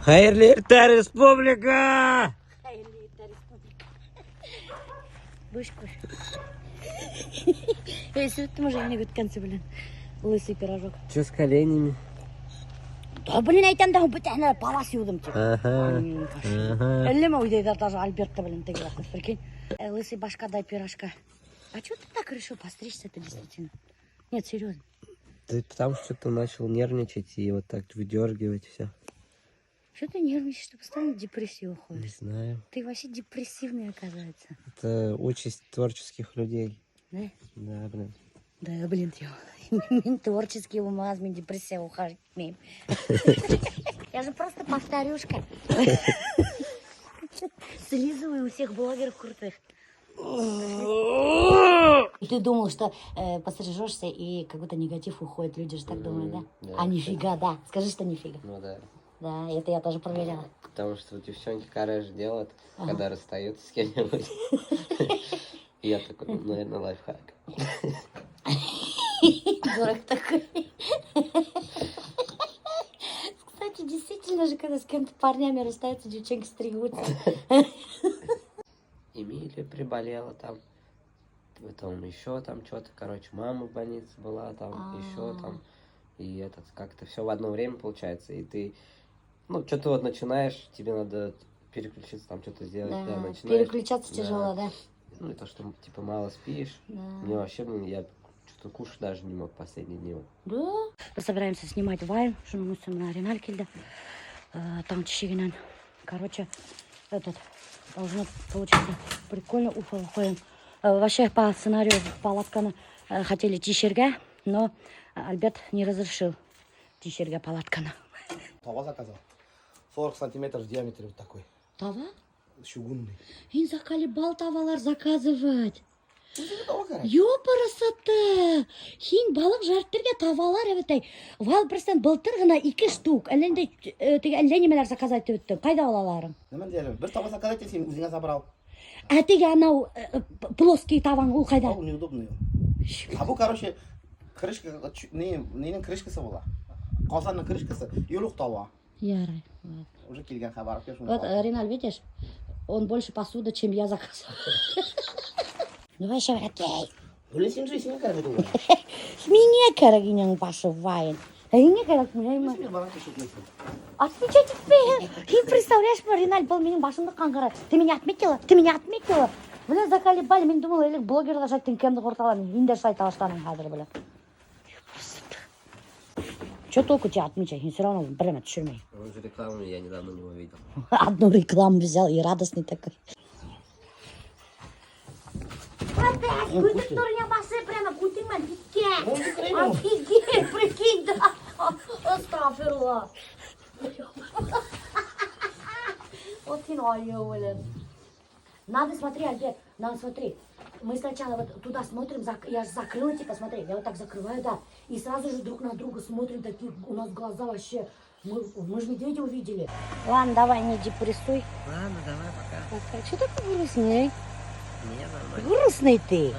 Хайырлы эртә, республика! Hayırlı iftar республика. Будешь кушать? Я сегодня уже не конце, блин. Лысый пирожок. Че с коленями? Да, блин, айтам да, бутахна палас юдым тебе. Ага. Или мы уйдем даже Альберта, блин, ты говоришь, прикинь. Лысый башка, дай пирожка. А что ты так решил постричься-то действительно? Нет, серьезно. Ты потому что ты начал нервничать и вот так выдергивать все. Что ты нервничаешь, ты постоянно в депрессию Не уходишь? знаю. Ты вообще депрессивный, оказывается. Это участь творческих людей. Да? Да, блин. Да, блин, мен творческий умаз, мен депрессия ухаживать умеем. Я же просто повторюшка. Слизываю у всех блогеров крутых. Ты думал, что пострижешься и какой-то негатив уходит. Люди же так думают, да? Да. А нифига, да. Скажи, что нифига. Ну да. Да, это я тоже проверяла. Потому что девчонки караж делают, когда расстаются с кем-нибудь. И я такой, ну, наверное, лайфхак. Дурак такой. Кстати, действительно же, когда с кем-то парнями расстаются, девчонки стригутся. Эмилия приболела там. Потом еще там что-то, короче, мама в больнице была там, еще там. И этот, как-то все в одно время получается. И ты, ну, что-то вот начинаешь, тебе надо переключиться, там что-то сделать. Да, начинаешь. переключаться тяжело, да? Ну, и то, что, типа, мало спишь. Да. Мне вообще, блин, я что-то кушать даже не мог последние дни. Да. Мы собираемся снимать вайн, что мы на Риналькильда. Там чигинан. Короче, этот, должно получиться прикольно, уфа уходим. Вообще, по сценарию палатканы хотели тишерга, но Альберт не разрешил тишерга палатканы. Тава заказал. 40 сантиметров в диаметре вот такой. Тава? Чугунный. Ин заколебал тавалар заказывать. Тава Ёпарасоты! Хин балық жарттырға тавалар әбітай. Вал бірстен былтыр ғына 2 штук. Әлінде немелер заказать өтті. Қайда алаларың? Немен диyorum? Bir tava заказать etsin, өзіңе забрал. Әтеге анау плоский таваң ол қайда? Ол неудобный. А бұл, короче, крышка, ненің крышкасы бола. Қазанның крышкасы, елук тава. Ярай. Уже келген хабар. Вот, Ринал, видишь? Он больше посуды, чем я заказывал. Ну, вообще, окей. Өлесің же, сенен кәрі бұл. Мне керегинен башы вайн. Не керек, Мен баған кешет несін. Отмечать успею. И представляешь, Ринал был менің башымды қаңғырады. Ты меня отметила? Ты меня отметила? Бля, заколебали. Мен думала, елік блогерлар жайттың кемді құрталамын. Индер сайт алаштаның қазір, бля. Что толку тебя отмечать? Все равно время түсірмей. Он же рекламу я недавно у него видел. Одну рекламу взял и радостный такой. Опять күтіп тұр, я басы прямо күтіңмен біткен. Офигеть, прикинь, да. Астафирла. Вот финальный, блин. Надо, смотри, Альберт, надо, смотри. Мы сначала вот туда смотрим, я же закрыла, типа, смотри, я вот так закрываю, да. И сразу же друг на друга смотрим, такие, у нас глаза вообще, мы же медведя увидели. Ладно, давай, не депрессуй. Ладно, давай, пока. Что ты грустный? Не, нормально. Грустный ты.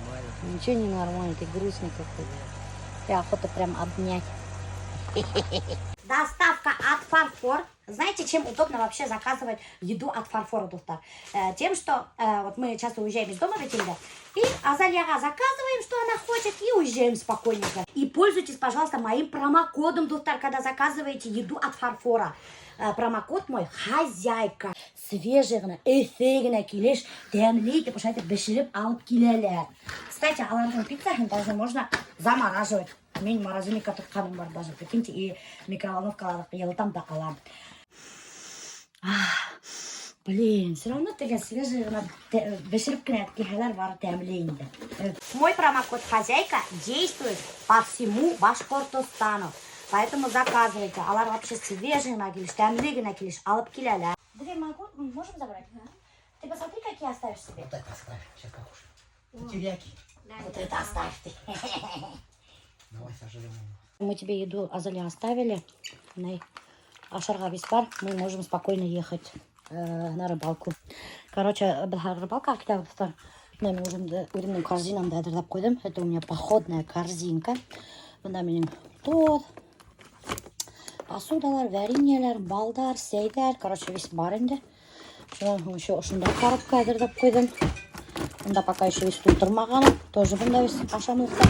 Нормально. Ничего не нормально, ты грустный какой-то. Я охота прям обнять. Доставка от Фарфор. Знаете, чем удобно вообще заказывать еду от Фарфора, Духтар? Тем, что вот мы часто уезжаем из дома, Ретильда, и Азалияга заказываем, что она хочет, и уезжаем спокойненько. И пользуйтесь, пожалуйста, моим промокодом, Духтар, когда заказываете еду от Фарфора. Промокод мой хозяйка. Свежегіні, эфегіні келеш, дәмлей деп ұшайтып бішіріп алып келелер. Кстати, алардың пиццасын даже можно замораживать. Мен морозильникқа тыққаным бар даже, прикиньте, и микроволновкаларды елтам да қалам. Блин, все равно деген свежегіні бішіріп кіне келелер бар дәмлейінде. Мой промокод хозяйка действует по всему Башкортостану. Поэтому заказывайте. Алар вообще свежие нагилиш, тямлиги нагилиш, алып келелер. Две можем забрать? Ты посмотри, какие оставишь себе. Вот это оставь, сейчас покушай. Теряки. Вот это оставь ты. Давай, сожалеем. Мы тебе еду, Азалия, оставили. Ашарға беспар, мы можем спокойно ехать на рыбалку. Короче, рыбалка, когда мы уже корзинам дадырдап қойдым. Это у меня походная корзинка. Мына менің тот. посудалар, вареньелер, балдар, сейдер, короче, весь бар инде. Еще ушундай коробка әзірлеп қойдым. Бunda пока еще весь тултырмаған. Тоже бunda весь ашамызда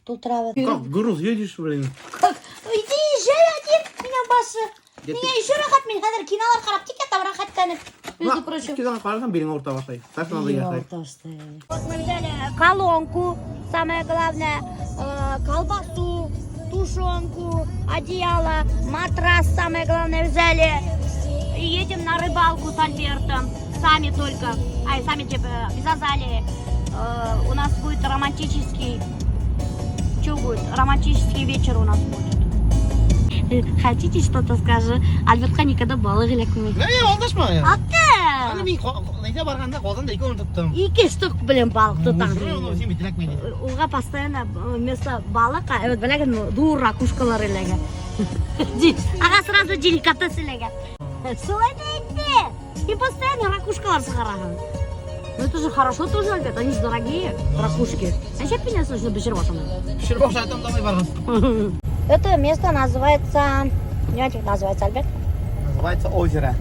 тултырабыз. Как груз едешь, блин? Как? Иди, езжай один, меня башы. Меня еще рахат, мен қазір кинолар қарап тек там рахаттанып. Между прочим. Кидан қарасам берің орта бастай. Сасын алды ясай. Вот мы взяли колонку, самое главное, колбасу, тушенку, одеяло, матрас, самое главное, взяли. И едем на рыбалку с Альбертом. Сами только. Сами типа без Азалии. У нас будет романтический... Что будет? Романтический вечер у нас будет. Хотите что-то скажу? Альбертқа никогда балық илекмейді. Не, олдашма ya. Ата! Аны мен нейде барғанда қолдан да 2 орын тұттым. 2 штук, блин, балық тұтам. Сен бітілек мені. Уға постоянно вместо балыка, вот, блин, ду ракушкалар илеген. Ага сразу деликатес илеген. Солай дейті. И постоянно ракушкалар сығараған. Ну это же хорошо тоже, Альберт, они же дорогие, ракушки. А сейчас пенес нужно бешербошаны. Пішірбоқ жайтам давай барған. Это место называется... Не как называется, Альберт? Называется озеро.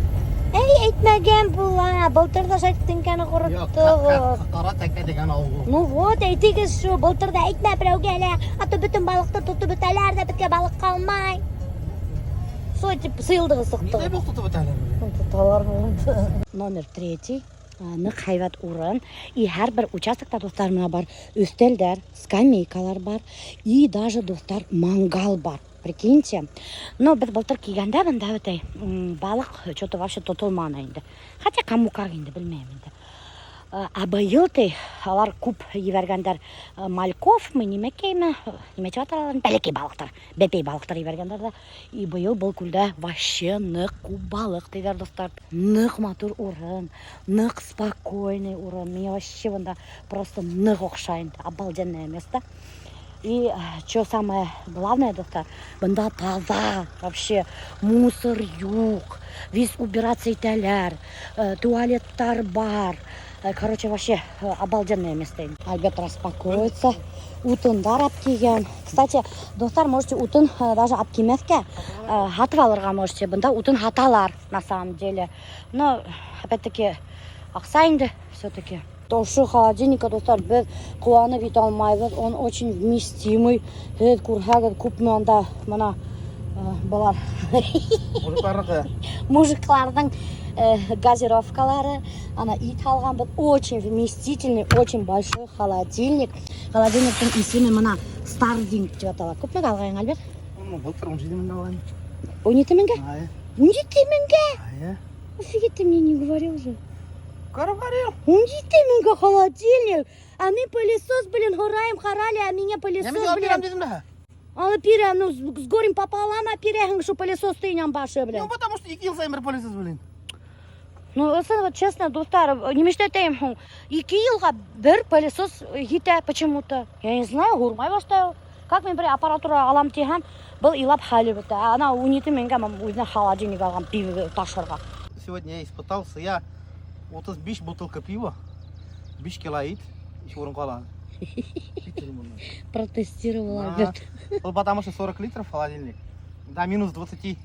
Эй, айтмаген була, былтырда шайттыңканы құрыттығы. Қара тәкке деген ауыл. Ну вот, әйтігіз шу, былтырда айтма біреуге әлі. Аты бүтін балықты тұтып өтәлер де бітке балық қалмай. Сол тип сыйлдығы Неде сықтығы. бұл тұтып өтәлер? Номер 3. Нық хайват урын. И hər бір участокта достарымна бар. Үстелдер, скамейкалар бар. И даже достар мангал бар. Прикиньте. Но біз былтыр кигенде бында өтей балық что-то вообще тотылманы енді. Хотя кому как енді білмеймін енді. А быйыл алар куб ебергендер мальков, мы немекейме, немече аталарын, бәлекей балықтар, бәпей балықтар ебергендер да. И быйыл бұл күлді вообще нық куб балық дегер достар. Нық матур урын, нық спокойный урын. Мне вообще бында просто нық оқшайын, обалденное место. И что самое главное, достар, бында таза, вообще мусор юк, весь убираться италер, туалеттар бар. Короче, вообще обалденное место. Альберт распакуется. Утындар апкиген. Кстати, достар, можете утын даже апкимеске хатып алырға можете. Бында утын хаталар на самом деле. Но, опять-таки, ақсайынды все-таки. Тошы холодильника, достар, біз қуаны вит алмайбыз. Он очень вместимый. Күрхәгіт күпманда мына балар. Мужиклардың газировкалары, она ит алған бит, очень вместительный, очень большой холодильник. Холодильниктің исемі мына Starving деп аталады. Көпмеге алғайын, Альберт? Былтыр 17 мыңға алайын. 17 мыңға? 17 мыңға? Ая. Офигеть, ты мне не говорил же. Говорил. 17 мыңға холодильник. А мы пылесос, блин, гораем, хорали, а меня пылесос, блин. Алып берем, ну, с горем пополам, а перегін, что пылесос тыйням башы, блин. Ну, потому что 2 ел сайын бір пылесос, блин. Ну, вот честно, достар, не мечтайтайым, 2 жылға бір пылесос хите почему-то. Я не знаю, гурмай бастайыл. Как мен бір аппаратура алам тейхам, бұл илап халі бітті. Ана 17 мыңға мен өзіне холодильник алған пиво ташырға. Сегодня я испытался, я 35 бутылка пива, 5 кило ит, еще орын қалады. Протестировал Альберт. Ну, потому что 40 литров холодильник, до минус 20,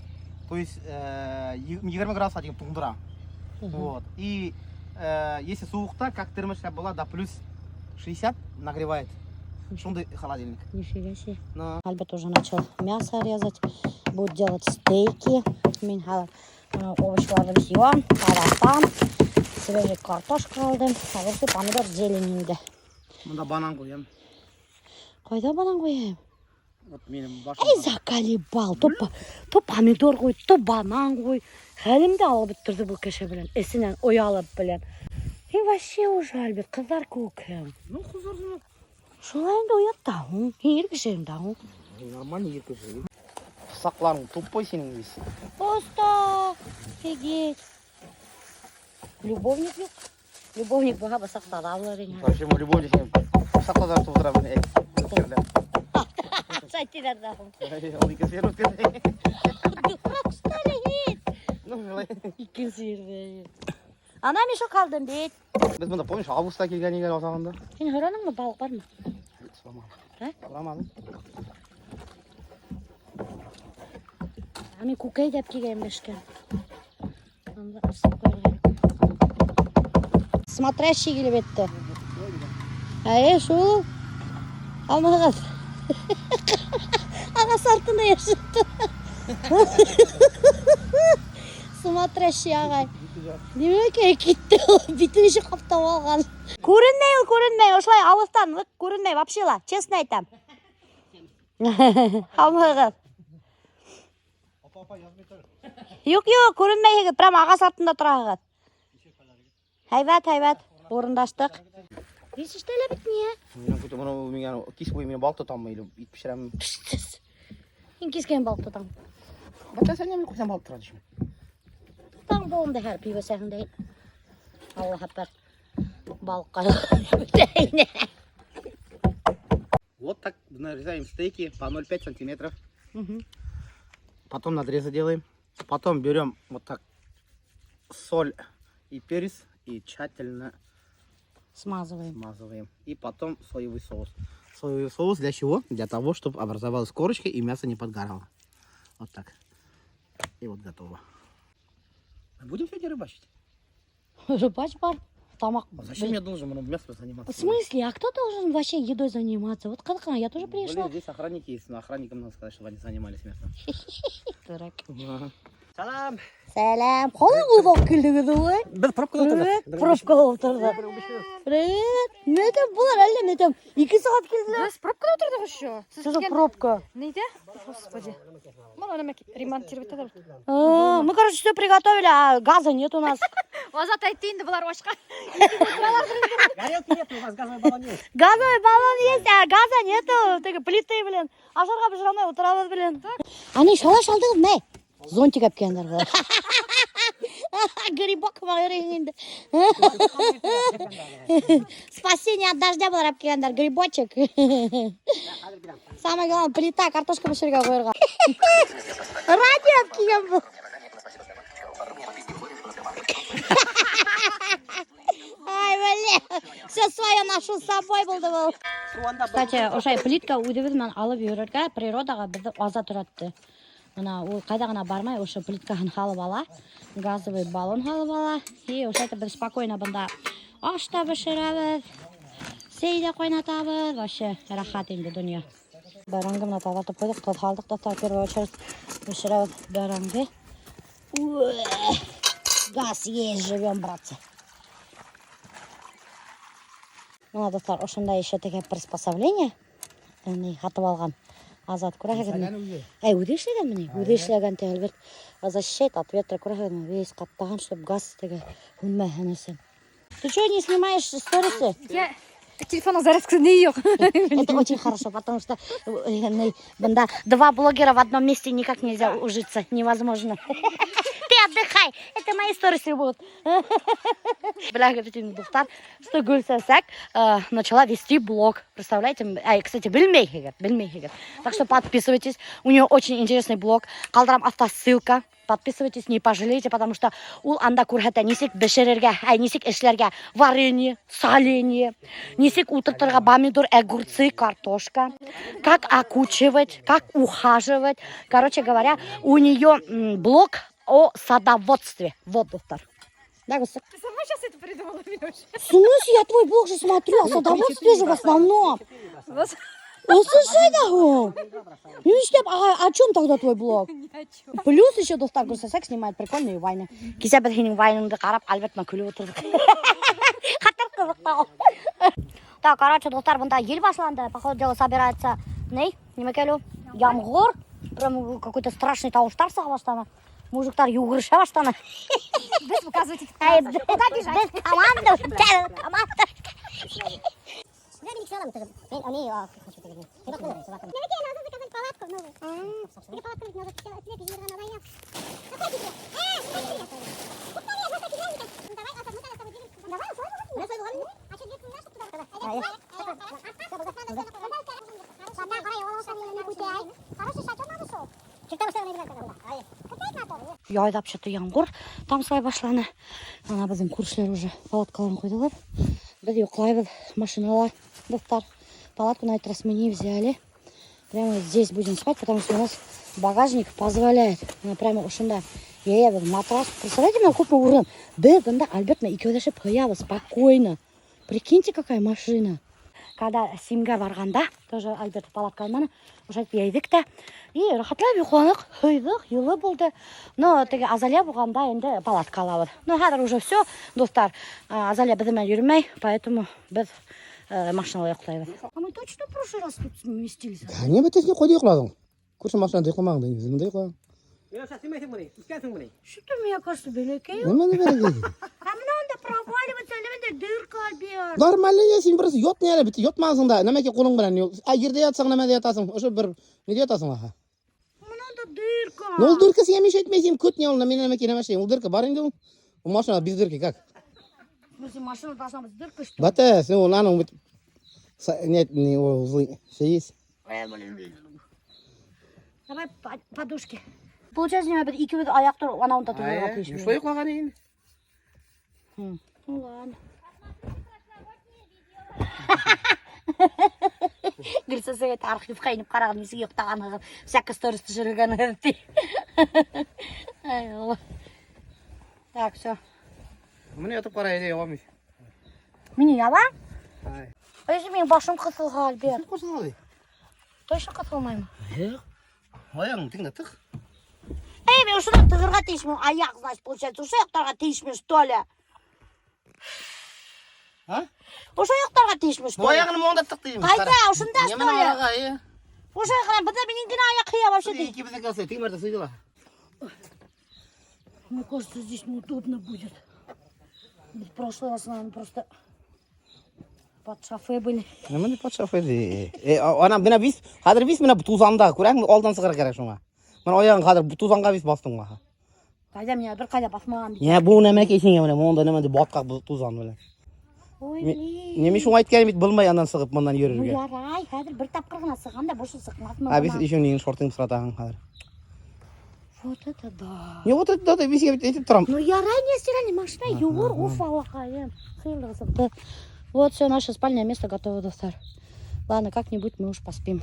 то есть 20 градусқа дейін туындыра. Вот. И если суықта, как термошка была, до плюс 60 нагревает. Шундай холодильник. Нифига себе. Но... Альберт уже начал мясо резать, будет делать стейки. Мен овощларын жуам, тарапам, свежий картошка алдым, а версі помидор зеленинді. Мында банан қоям. Қайда банан қояйым? Вот менің башым. Эй, заколебал. То помидор қой, то банан қой. Хәлімді алып бітірді бұл кеше білен. Есінен оялып білен. И вообще уже, Альберт, қыздар көкім. Ну, қызарсың. Шулайында ояттағың, ергішерімдағың. Нормально ергішерім. Сақларың тупой сенің весь. Просто офигеть. Любовник yok. Любовник бұға басақ садавлар. Вообще, мой любовник сенің сақлазар тұғыдыра мені. Шайтилердағың. Ол екі сер өткенде. Дұрак ұстары Ну, жылай. Екі серді. Ана мен шо қалдым бет. Біз мұнда, помнишь, августта келген егер осағында? Сен ғыраның мы, балық бар ма? Сұрамадым. мен көкей деп келген бешкен. Смотрящий келіп етті. Шул. Алмағыз. Ана сартына ешітті. Смотрящий ағай. Демек кетті. Бетін іші қаптап алған. Көрінмей. Осылай алыстан. Көрінмей, вообще-ла. Честно айтам. Алмағыз. Yok, көрінмей. Прям аға сартында тұрағыз. Хайбат. Орындаштық. Весиш тәлі бітіне? Мен кис бойы мен балық тұтам или ит пішіремін. Піштіз. Мен кескен балық тұтам. Бата сәне мен қойсам балық тұрады ішім. Таң болымды әр пиво сәхіндей. Аллах апар. Балыққа бүтейіне. Вот так нарезаем стейки по 0,5 сантиметров. Потом надрезы делаем. Потом берем вот так соль и перец и тщательно смазываем. И потом соевый соус. Соевый соус для чего? Для того, чтобы образовалась корочка и мясо не подгорало. Вот так. И вот готово. Будем сегодня рыбачить? Рыбач бар. Тамақ. Зачем я должен мясом заниматься? В смысле? А кто должен вообще едой заниматься? Вот как я тоже пришла. Блин, здесь охранники есть, но охранникам надо сказать, чтобы они занимались мясом. Дурак. Салам! Сәлем. Қалай ұзақ келдіңіз ғой? Біз пробкада отырдық. Пробкада отырдық. Привет. Метем бұлар әлі метем. 2 сағат келдіңіз. Біз пробкада отырдық еще. Что за пробка? Неде? Господи. Мама ремонтировать надо. Мы, короче, все приготовили, а газа нет у нас. Азат айтты енді бұлар ашқа. Горелки нет, у вас газовый баллон есть. Газовый баллон есть, а газа нету. Тегі плиты, блин. Ашарға біз жамай отырамыз, блин. Аны шала шалдыңыз, не? Зонтик әпкендер бұл. Грибок мағырын енді. Спасение от дождя бұлар әпкендер, грибочек. Самое главное, плита, картошка пішірге қойырға. Радио әпкеген бұл. Ай, блин, все свое ношу с собой болды бұл. Кстати, ошай плитка үйдебізмен алып үйрерге природаға бізді аза тұратты. Ана ол қайда ғана бармай, ошо плиткасын халып ала, газовый баллон халып ала, и ошайты біз спокойно бұнда ашта бішірәбіз, сейде қойнатабыз, вообще рахат енді дүния. Баранғы мына тазартып қойдық, қалдық да в первую очередь бішірәбіз баранғы. Газ есть, живем, братцы. Мына достар, ошондай еще такие приспособления, қатып алған. Азат көрәгін. Өйде ішлеген міне, өйде ішлеген тәлбірт. Защищает от ветра көрәгін, весь қаптаған, чтобы газ теге хүнмәхінесен. Ты что, не снимаешь сторисы? Я телефонның зарядкасы не yok. Это очень хорошо, потому что бында 2 блогера в одном месте никак нельзя ужиться, невозможно. Ты отдыхай, это мои сторисы будут. Бля, достар, что Гульсасак начала вести блог. Представляете? Кстати, Бельмейхегер. Так что подписывайтесь. У нее очень интересный блог. Қалдырам автосылка. Подписывайтесь, не пожалеете, потому что ул анда курхата несек бешерерге, несек эшлерге варенье, соленье, несек утыртырга помидор, огурцы, картошка, как окучивать, как ухаживать. Короче говоря, у нее блог о садоводстве. Вот, доктор. Да, Ты сама сейчас это придумала, Милюш? в смысле, я твой блог же смотрю, о садоводстве же в основном. Слушай, да, о чем тогда твой блог? Плюс еще достар Гульсасак снимает прикольные вайны. Кися бәдхенің вайныңды қарап, Альбертна күліп отырдық. Қатыр қызықтау. Так, короче, достар, бұнда ел башланды. По ходу дела собирается, неме келу? Ямғыр. Прям какой-то страшный тауыштар саға баштаны. Мужиктар югырыша баштаны. Біз показывайте. Куда бежать? Біз команда. Я не chciałam tego. Oni хочу tego. Chyba to jest. Ja wiem, надо заказать палатку новую. Или палатку надо сделать, это не надо война. Давай, а что где ты наш туда? Хороший шатер надо шел. Читал все время когда. Яйдап шықты ямғыр, тамсылай башланы. Ана біздің көршілер уже палаткаларын қойдылар. Біз ұйықлайбыз машиналар, достар. Палатку на этот раз мы не взяли. Прямо здесь будем спать, потому что у нас багажник позволяет. Она прямо ушунда. Я матрас. Представляете, мне купил урон. Да, Альберт, мы икёдешіп қоябыз спокойно. Прикиньте, какая машина. Когда Симга барганда, тоже Альберт палаткалманы, уже бейдік та. И рахатлап ұйқанық, хыйдық, юлы болды. Но теге Азалия болғанда енді палатка алабыз. Но қазір уже все, достар. Азалия бізімен жүрмей, поэтому біз машиналы ұйықтаймыз. А мы точно в прошлый раз тут сместились? Не бітесіне қойды ұйқыладың. Көрші машинада ұйқымағың, өзімді ұйқыладың. Что-то мне кажется, белекей. Немені берекей. А мне надо проваливаться, или дырка, Альберт. Нормально, я сен бірісі йот не әлі біті, йот мағызың да, немеке қолың бірін. Ерде ятсың, немеде ятасың, ұшы бір, неде ятасың аға. Мне надо дырка. Ну, ол дырка сен емеш етмейсің, көт не олына, мен немеке немешейін. Ол дырка бар енді ол. Ол машина без дырки, как? Если машина должна быть с дыркой, что ли? Бата, сен ол аның біт, нет, не ол злый, все есть. Давай подушки. Получается, мы икебіз аяқтар анауын татуға тиішміз. Что ұйқылаған ең? Ну ладно. Гүлсі сөйет архив қайынып қараған есіге ұқтағаны всякий стористі жүрген өрті. Ай, Алла. Так, все. Мне это пора, я вам. Мені яла? Ай. А если менің башым қысылға, Альберт? Қосылады. Точно қысылмаймын? Аяғың тыңда тық. Эй, мен ұшынан тұғырға тиішмін. Аяқ, значит, получается, ұшы аяқтарға тиішмін, что ли? А? Ұшы аяқтарға тиішмін, что ли? Аяғын мұнда тық деймін. Қайда, ұшында, что Немен ли? араға, е? Ұшы аяқына, бұда менің гіне аяқ қия вообще дейді. Екі біздің қалсай, тыңмарда сөйділа. Мне кажется, здесь неудобно будет. В прошлый раз, наверное, просто под шофе были. Немен под шофе де. Ана, мені бис, қадыр бис мені тузанда, көрәң алдан сығыр керек шуңа. Мен аяғын қадыр тузанға бис бастың ма. Қайда мен бір қайда басмаған дейді. Я бұл неме кесіңе мені, мұнда немен де батқақ тузан мені. Ой, блин. Неме шуң айтқан бит білмей андан сығып мұндан Ну, ерірге. ярай, қазір бір тапқырғына сыққанда бұшы сыққынатын А бис еще нең шортың сұратағын қадыр. Вот это да. Не, вот это да, биске етіп тұрам. Ну, ярай, не стиральный машина, юр, уфалақайым. Хырлығызым, да. Вот все, наше спальное место готово, достар. Ладно, как-нибудь мы уж поспим.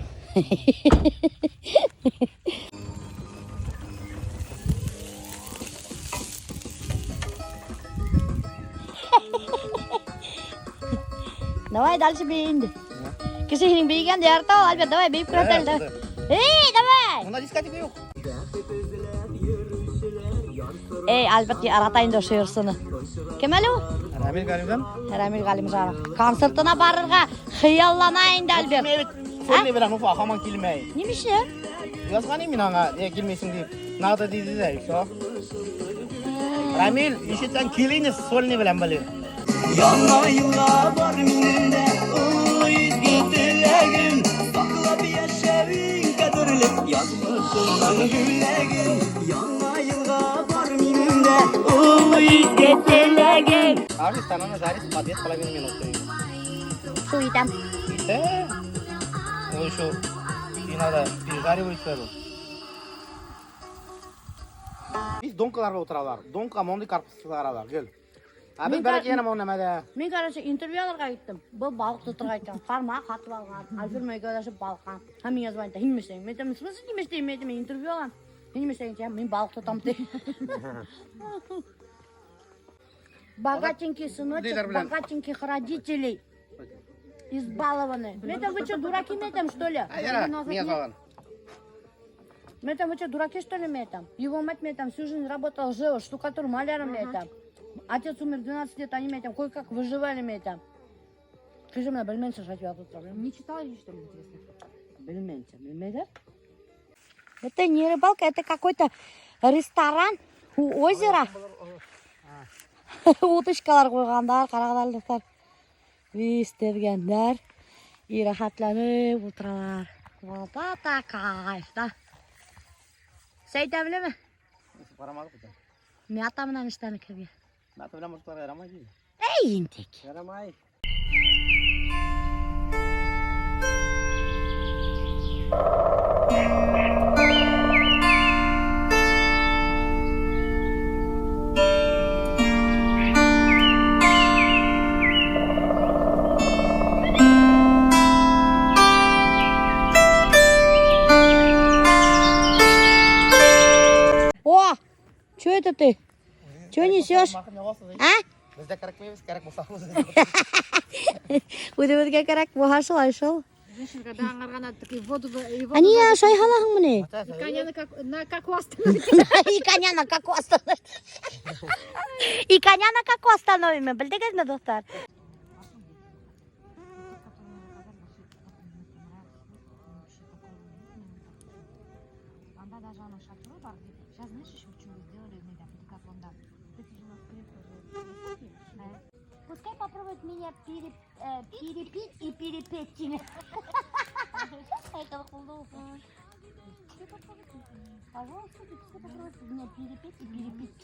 Давай дальше бейінді. Кішігінің бейген де артау, Альберт, давай бейіп кірател. Эй, давай! Мұнда дискотека жоқ. Эй, Альберт, аратайын да шиырсыны. Кем әлі о? Рамил Галимдан. Рамил Галим жағы. Концертына барырға қиялланайын да, Альберт. Сен не біләң, ұфа, қаман келмей. Немеше? Yazған емен аңа, келмейсің деп. Нағда дейді де, шо? Рамил, ешеттен келейіні сол не біләң біле. Yana yıllar var minimde Uyuz dilegim Sakla bir yaşevin kadirlik Yazmışımdan gülegim Yana yıllar var minimde Uyuz dilegim Abi, станана зарис, подъезд половину минуты. Су идем. Ну еще, и надо пережаривать сразу. Biz donkalarga o'tirarlar. Donka mondi karpuslar alar, gel. Abi berek yana monni mada. Мен, короче, интервью алырға кеттім. Бұл балық тұтырға айтқан. Қарма қатып алған. Альбер мәйгадашып балыққан. Мен звонит, неместейін. Мен айтамын, в смысле неместейін? Мен айтамын, интервью алған. Мен неместейін, мен балық тұтам дейін. Богатенький сыночек, богатеньких родителей. Избалованы. Мен айтамын, вы что, дураки мен айтамын, что ли? Айара, мен қалған. Мен айтамын, вы что, дураки, что ли, мен айтамын? Его мать, мен айтамын, всю жизнь работал ЖЭО, штукатур, маляром, мен айтамын. Отец умер 12 лет, они, мен айтамын, кое-как выживали, мен айтамын. Скажи мне, бельменше, что тебя тут проблема? Не читала ли, что ли, интересно? Бельменше, бельменше? Это не рыбалка, это какой-то ресторан у озера. Уточкалар қойғандар, қарағдарлықтар. Вестергендер. И рахатланып отыралар. Вот это кайф, да? Сейта біле ме? Парамады бұта. Мен атамынан іштаны кірге. Наты білем ұштарға ярамай дейді. Эй, интек. Ярамай. Что это ты? Что несешь? А? Бізде керек емес, керек болса Өте-өтке керек, бұға шылай шыл. Женщинка, да, аңғарған атты, воду... Ани, я шай халағың мұне? На каку остановить? И коня на каку остановим. И коня на каку остановим. Білдіңіз ме, достар? Анда даже она шатыры бар. Сейчас знаешь, еще что сделали в Декатлонда? Эти же у нас крепкие. Пускай попробует меня перепить и перепеть тебе. Это худо. Пожалуйста, пускай попробует меня перепеть и перепеть.